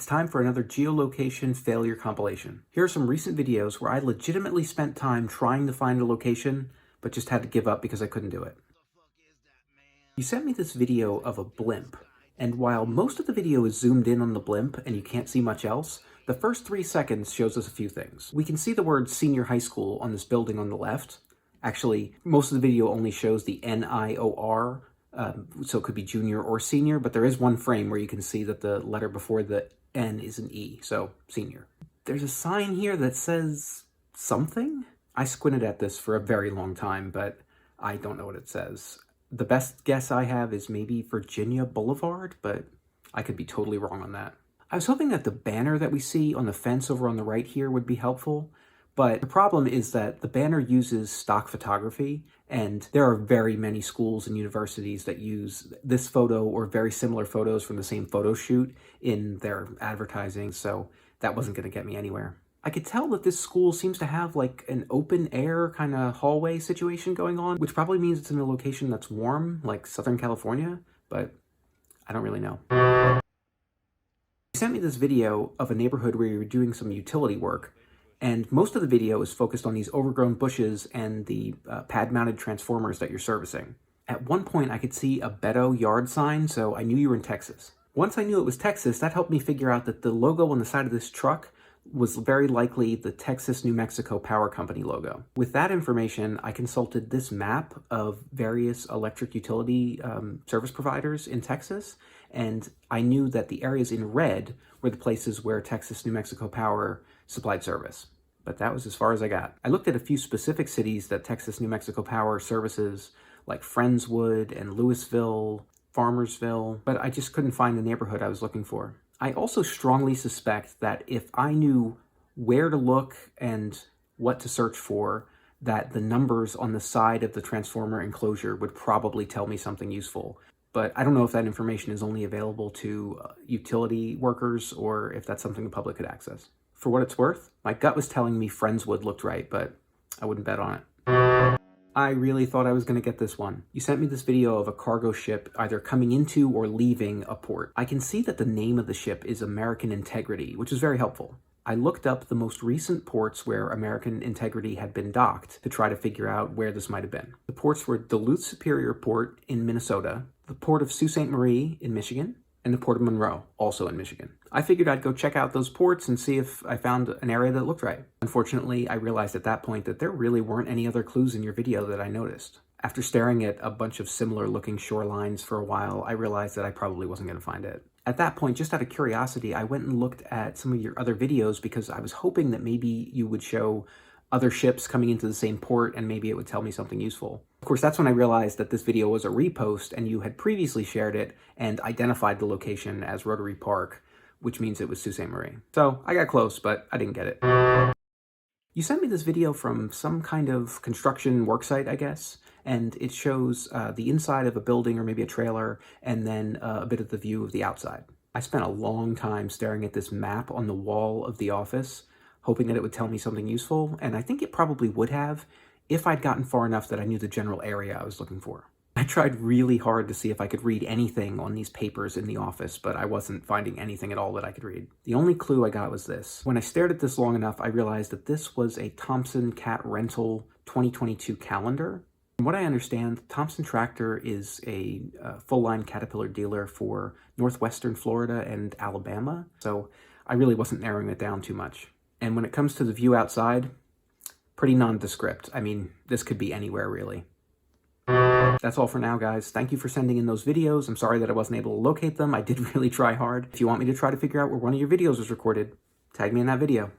It's time for another geolocation failure compilation. Here are some recent videos where I legitimately spent time trying to find a location, but just had to give up because I couldn't do it. You sent me this video of a blimp, and while most of the video is zoomed in on the blimp and you can't see much else, the first 3 seconds shows us a few things. We can see the word senior high school on this building on the left. Actually, most of the video only shows the NIOR, so it could be junior or senior, but there is one frame where you can see that the letter before the N is an E, so senior. There's a sign here that says something? I squinted at this for a very long time, but I don't know what it says. The best guess I have is maybe Virginia Boulevard, but I could be totally wrong on that. I was hoping that the banner that we see on the fence over on the right here would be helpful, but the problem is that the banner uses stock photography, and there are very many schools and universities that use this photo or very similar photos from the same photo shoot in their advertising, so that wasn't going to get me anywhere. I could tell that this school seems to have like an open air kind of hallway situation going on, which probably means it's in a location that's warm, like Southern California, but I don't really know. You sent me this video of a neighborhood where you were doing some utility work, and most of the video is focused on these overgrown bushes and the pad-mounted transformers that you're servicing. At one point, I could see a Beto yard sign, so I knew you were in Texas. Once I knew it was Texas, that helped me figure out that the logo on the side of this truck was very likely the Texas New Mexico Power Company logo. With that information, I consulted this map of various electric utility service providers in Texas, and I knew that the areas in red were the places where Texas New Mexico Power supplied service. But that was as far as I got. I looked at a few specific cities that Texas New Mexico Power services, like Friendswood and Louisville, Farmersville, but I just couldn't find the neighborhood I was looking for. I also strongly suspect that if I knew where to look and what to search for, that the numbers on the side of the transformer enclosure would probably tell me something useful. But I don't know if that information is only available to utility workers or if that's something the public could access. For what it's worth, my gut was telling me Friendswood looked right, but I wouldn't bet on it. I really thought I was going to get this one. You sent me this video of a cargo ship either coming into or leaving a port. I can see that the name of the ship is American Integrity, which is very helpful. I looked up the most recent ports where American Integrity had been docked to try to figure out where this might have been. The ports were Duluth Superior Port in Minnesota, the port of Sault Ste. Marie in Michigan, and the Port of Monroe, also in Michigan. I figured I'd go check out those ports and see if I found an area that looked right. Unfortunately, I realized at that point that there really weren't any other clues in your video that I noticed. After staring at a bunch of similar looking shorelines for a while, I realized that I probably wasn't going to find it. At that point, just out of curiosity, I went and looked at some of your other videos because I was hoping that maybe you would show other ships coming into the same port and maybe it would tell me something useful. Of course, that's when I realized that this video was a repost and you had previously shared it and identified the location as Rotary Park, which means it was Sault Ste. Marie. So I got close, but I didn't get it. You sent me this video from some kind of construction worksite, I guess, and it shows the inside of a building or maybe a trailer and then a bit of the view of the outside. I spent a long time staring at this map on the wall of the office, hoping that it would tell me something useful, and I think it probably would have if I'd gotten far enough that I knew the general area I was looking for. I tried really hard to see if I could read anything on these papers in the office, but I wasn't finding anything at all that I could read. The only clue I got was this. When I stared at this long enough, I realized that this was a Thompson Cat Rental 2022 calendar. From what I understand, Thompson Tractor is a full-line Caterpillar dealer for northwestern Florida and Alabama, so I really wasn't narrowing it down too much. And when it comes to the view outside, pretty nondescript. I mean, this could be anywhere, really. That's all for now, guys. Thank you for sending in those videos. I'm sorry that I wasn't able to locate them. I did really try hard. If you want me to try to figure out where one of your videos was recorded, tag me in that video.